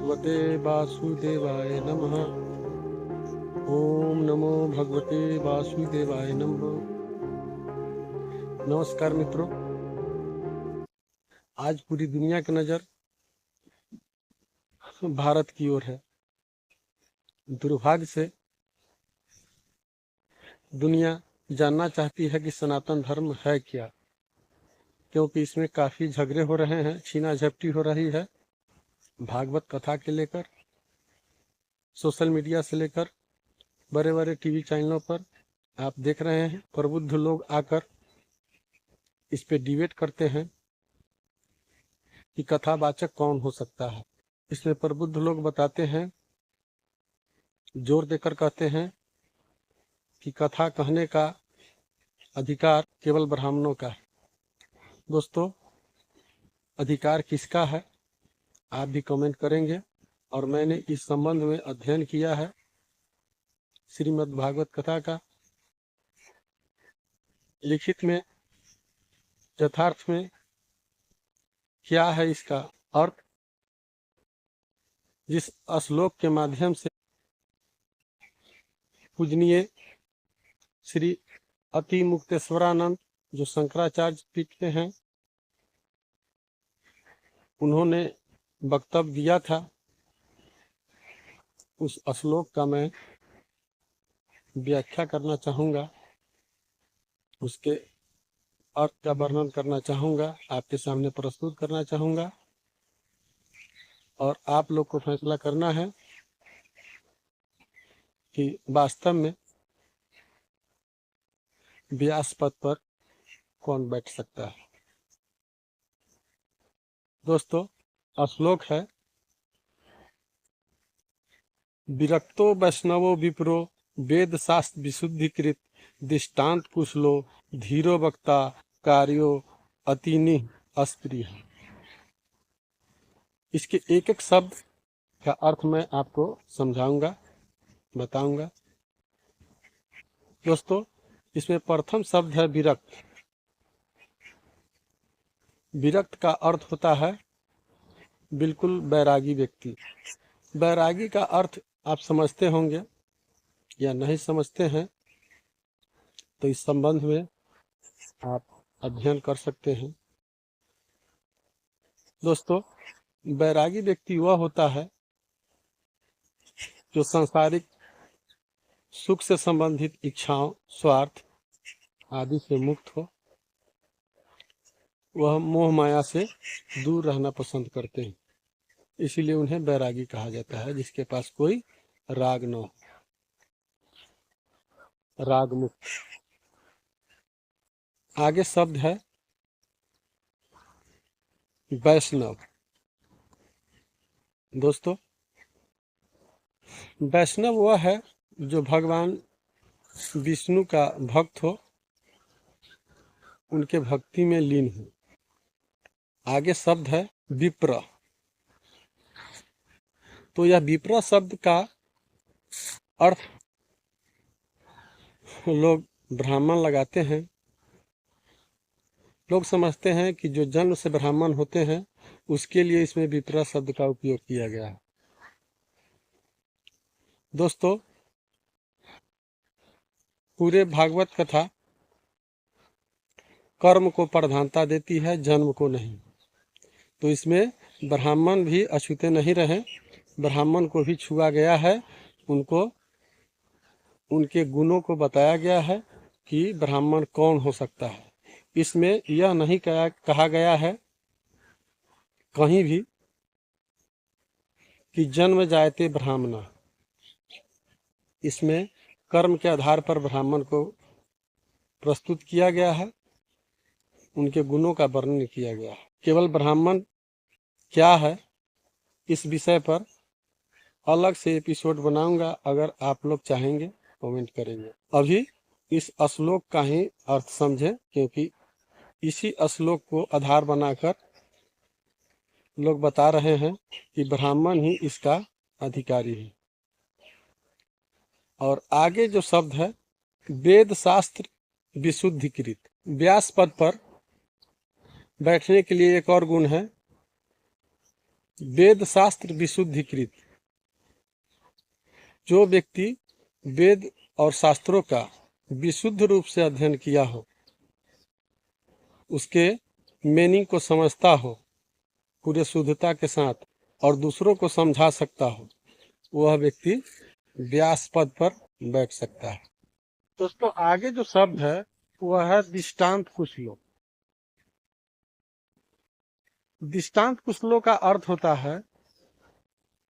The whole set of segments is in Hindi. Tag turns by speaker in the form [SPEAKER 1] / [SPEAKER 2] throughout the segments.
[SPEAKER 1] भगवते वासुदेवाय नमः। ओम नमो भगवते वासुदेवाय नमः। नमस्कार मित्रों, आज पूरी दुनिया की नज़र भारत की ओर है। दुर्भाग्य से दुनिया जानना चाहती है कि सनातन धर्म है क्या, क्योंकि इसमें काफ़ी झगड़े हो रहे हैं, छीना झपटी हो रही है। भागवत कथा के लेकर सोशल मीडिया से लेकर बड़े बड़े टीवी चैनलों पर आप देख रहे हैं, प्रबुद्ध लोग आकर इस पे डिबेट करते हैं कि कथावाचक कौन हो सकता है। इसमें प्रबुद्ध लोग बताते हैं, जोर देकर कहते हैं कि कथा कहने का अधिकार केवल ब्राह्मणों का है। दोस्तों, अधिकार किसका है आप भी कमेंट करेंगे, और मैंने इस संबंध में अध्ययन किया है श्रीमद् भागवत कथा का। लिखित में यथार्थ में क्या है इसका अर्थ, जिस श्लोक के माध्यम से पूजनीय श्री अति मुक्तेश्वरानंद जो शंकराचार्य पीठ के हैं, उन्होंने वक्तव्य दिया था, उस श्लोक का मैं व्याख्या करना चाहूँगा, उसके अर्थ का वर्णन करना चाहूँगा, आपके सामने प्रस्तुत करना चाहूँगा, और आप लोग को फैसला करना है कि वास्तव में व्यास पद पर कौन बैठ सकता है। दोस्तों, श्लोक है, विरक्तो वैष्णवो विप्रो वेद शास्त्र विशुद्धिकृत दृष्टांत कुशलो धीरो वक्ता कार्यो अतिनिह अस्प्रिय। इसके एक एक शब्द का अर्थ मैं आपको समझाऊंगा, बताऊंगा। दोस्तों, इसमें प्रथम शब्द है विरक्त। विरक्त का अर्थ होता है बिल्कुल बैरागी व्यक्ति। बैरागी का अर्थ आप समझते होंगे या नहीं समझते हैं, तो इस संबंध में आप अध्ययन कर सकते हैं। दोस्तों, बैरागी व्यक्ति वह होता है जो सांसारिक सुख से संबंधित इच्छाओं, स्वार्थ आदि से मुक्त हो। वह मोह माया से दूर रहना पसंद करते हैं, इसीलिए उन्हें बैरागी कहा जाता है, जिसके पास कोई राग न हो, राग मुक्त। आगे शब्द है वैष्णव। दोस्तों, वैष्णव वह है जो भगवान विष्णु का भक्त हो, उनके भक्ति में लीन हो। आगे शब्द है विप्र। तो यह विप्र शब्द का अर्थ लोग ब्राह्मण लगाते हैं। लोग समझते हैं कि जो जन्म से ब्राह्मण होते हैं उसके लिए इसमें विप्र शब्द का उपयोग किया गया है। दोस्तों, पूरे भागवत कथा कर्म को प्रधानता देती है, जन्म को नहीं। तो इसमें ब्राह्मण भी अछूते नहीं रहे, ब्राह्मण को भी छुआ गया है। उनको उनके गुणों को बताया गया है कि ब्राह्मण कौन हो सकता है। इसमें यह नहीं कहा गया है कहीं भी कि जन्म जायते ब्राह्मण। इसमें कर्म के आधार पर ब्राह्मण को प्रस्तुत किया गया है, उनके गुणों का वर्णन किया गया है। केवल ब्राह्मण क्या है इस विषय पर अलग से एपिसोड बनाऊंगा, अगर आप लोग चाहेंगे कमेंट करेंगे। अभी इस श्लोक का ही अर्थ समझें, क्योंकि इसी श्लोक को आधार बनाकर लोग बता रहे हैं कि ब्राह्मण ही इसका अधिकारी है। और आगे जो शब्द है वेद शास्त्र विशुद्धिकृत। व्यास पद पर बैठने के लिए एक और गुण है, वेद शास्त्र विशुद्धिकृत। जो व्यक्ति वेद और शास्त्रों का विशुद्ध रूप से अध्ययन किया हो, उसके मीनिंग को समझता हो पूरे शुद्धता के साथ और दूसरों को समझा सकता हो, वह व्यक्ति व्यास पद पर बैठ सकता है। दोस्तों, आगे जो शब्द है वह है दृष्टांत कुशलों। दृष्टांत कुशलों का अर्थ होता है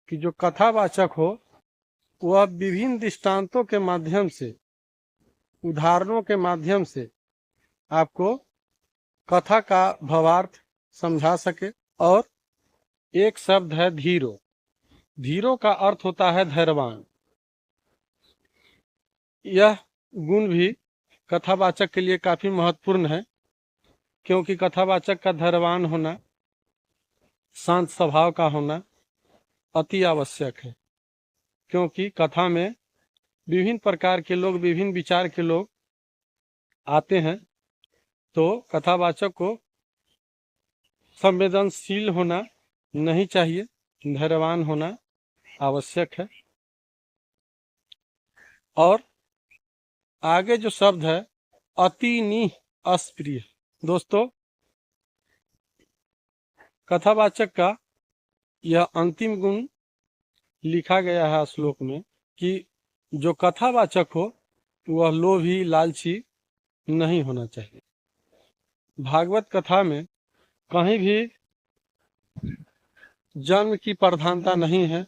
[SPEAKER 1] कि जो कथावाचक हो वह विभिन्न दृष्टांतों के माध्यम से, उदाहरणों के माध्यम से आपको कथा का भावार्थ समझा सके। और एक शब्द है धीरो। धीरो का अर्थ होता है धैर्यवान। यह गुण भी कथावाचक के लिए काफी महत्वपूर्ण है, क्योंकि कथावाचक का धैर्यवान होना, शांत स्वभाव का होना अति आवश्यक है। क्योंकि कथा में विभिन्न प्रकार के लोग, विभिन्न विचार के लोग आते हैं, तो कथावाचक को संवेदनशील होना नहीं चाहिए, धैर्यवान होना आवश्यक है। और आगे जो शब्द है अति निह अस्प्रिय। दोस्तों, कथावाचक का यह अंतिम गुण लिखा गया है श्लोक में कि जो कथावाचक हो वह लोभी, लालची नहीं होना चाहिए। भागवत कथा में कहीं भी जन्म की प्रधानता नहीं है,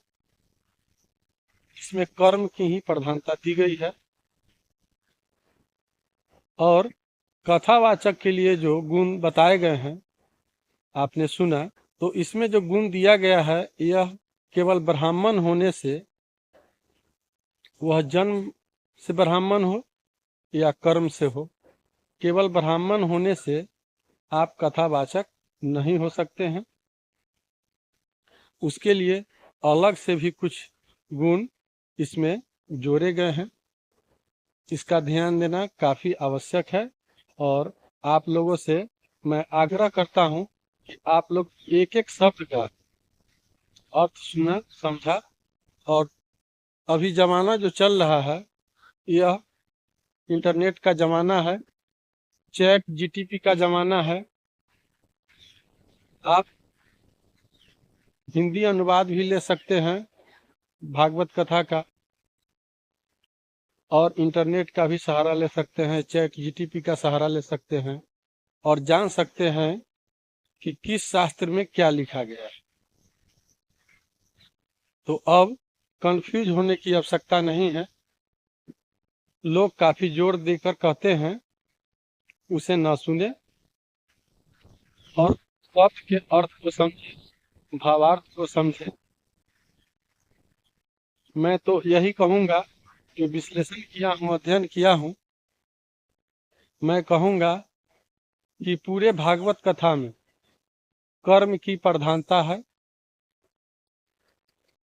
[SPEAKER 1] इसमें कर्म की ही प्रधानता दी गई है। और कथावाचक के लिए जो गुण बताए गए हैं आपने सुना, तो इसमें जो गुण दिया गया है यह केवल ब्राह्मण होने से, वह जन्म से ब्राह्मण हो या कर्म से हो, केवल ब्राह्मण होने से आप कथावाचक नहीं हो सकते हैं। उसके लिए अलग से भी कुछ गुण इसमें जोड़े गए हैं। इसका ध्यान देना काफी आवश्यक है। और आप लोगों से मैं आग्रह करता हूं कि आप लोग एक एक शब्द का अर्थ सुना, समझा। और अभी जमाना जो चल रहा है यह इंटरनेट का जमाना है, चैट जीटीपी का जमाना है। आप हिंदी अनुवाद भी ले सकते हैं भागवत कथा का, और इंटरनेट का भी सहारा ले सकते हैं, चैट जीटीपी का सहारा ले सकते हैं और जान सकते हैं कि किस शास्त्र में क्या लिखा गया है। तो अब कंफ्यूज होने की आवश्यकता नहीं है। लोग काफी जोर देकर कहते हैं उसे न सुने और शब्द के अर्थ को समझे, भावार्थ को समझे। मैं तो यही कहूंगा, जो विश्लेषण किया हूं, अध्ययन किया हूं, मैं कहूंगा कि पूरे भागवत कथा में कर्म की प्रधानता है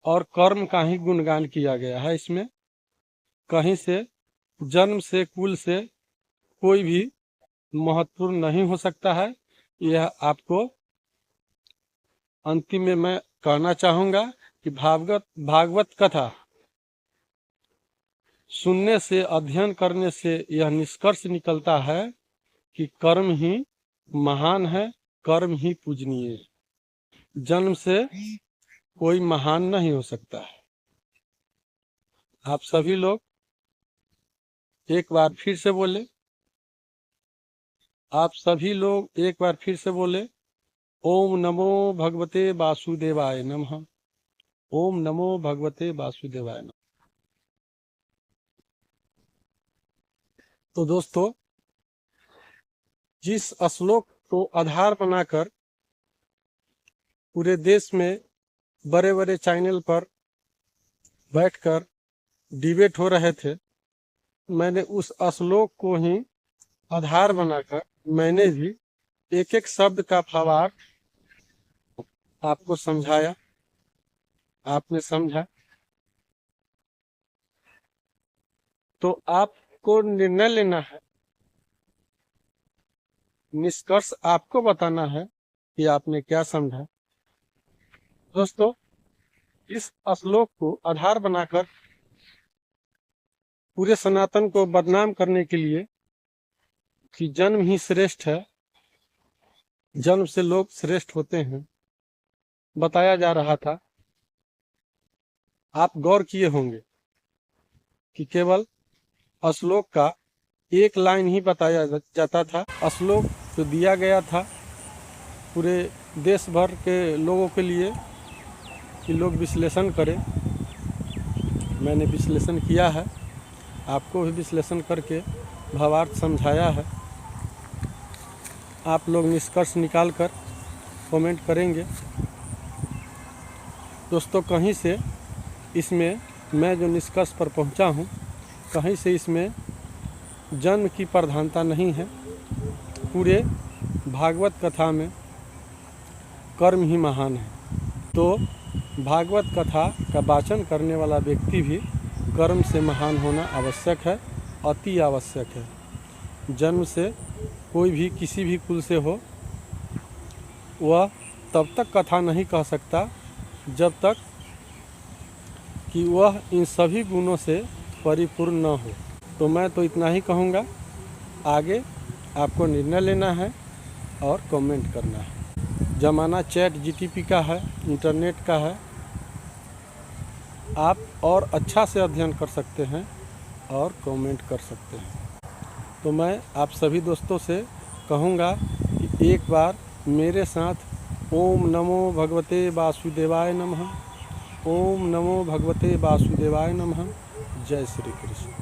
[SPEAKER 1] और कर्म का ही गुणगान किया गया है। इसमें कहीं से, जन्म से, कुल से कोई भी महत्वपूर्ण नहीं हो सकता है। यह आपको अंतिम में मैं कहना चाहूंगा कि भागवत कथा सुनने से, अध्ययन करने से यह निष्कर्ष निकलता है कि कर्म ही महान है, कर्म ही पूजनीय है। जन्म से कोई महान नहीं हो सकता है। आप सभी लोग एक बार फिर से बोले, आप सभी लोग एक बार फिर से बोले, ओम नमो भगवते वासुदेवाय नमः। ओम नमो भगवते वासुदेवाय नमः। तो दोस्तों, जिस श्लोक को आधार बनाकर पूरे देश में बड़े बड़े चैनल पर बैठकर डिबेट हो रहे थे, मैंने उस श्लोक को ही आधार बनाकर मैंने भी एक एक शब्द का भावार्थ आपको समझाया, आपने समझा। तो आपको निर्णय लेना है, निष्कर्ष आपको बताना है कि आपने क्या समझा। दोस्तों, इस श्लोक को आधार बनाकर पूरे सनातन को बदनाम करने के लिए कि जन्म ही श्रेष्ठ है, जन्म से लोग श्रेष्ठ होते हैं, बताया जा रहा था। आप गौर किए होंगे कि केवल श्लोक का एक लाइन ही बताया जाता था। श्लोक तो दिया गया था पूरे देश भर के लोगों के लिए कि लोग विश्लेषण करें। मैंने विश्लेषण किया है, आपको भी विश्लेषण करके भावार्थ समझाया है। आप लोग निष्कर्ष निकाल कर कमेंट करेंगे। दोस्तों, कहीं से इसमें मैं जो निष्कर्ष पर पहुंचा हूं, कहीं से इसमें जन्म की प्रधानता नहीं है। पूरे भागवत कथा में कर्म ही महान है। तो भागवत कथा का वाचन करने वाला व्यक्ति भी कर्म से महान होना आवश्यक है, अति आवश्यक है। जन्म से कोई भी किसी भी कुल से हो, वह तब तक कथा नहीं कह सकता जब तक कि वह इन सभी गुणों से परिपूर्ण न हो। तो मैं तो इतना ही कहूँगा, आगे आपको निर्णय लेना है और कमेंट करना है। ज़माना चैट जीटीपी का है, इंटरनेट का है। आप और अच्छा से अध्ययन कर सकते हैं और कमेंट कर सकते हैं। तो मैं आप सभी दोस्तों से कहूँगा कि एक बार मेरे साथ ओम नमो भगवते वासुदेवाय नमः, ओम नमो भगवते वासुदेवाय नमः। जय श्री कृष्ण।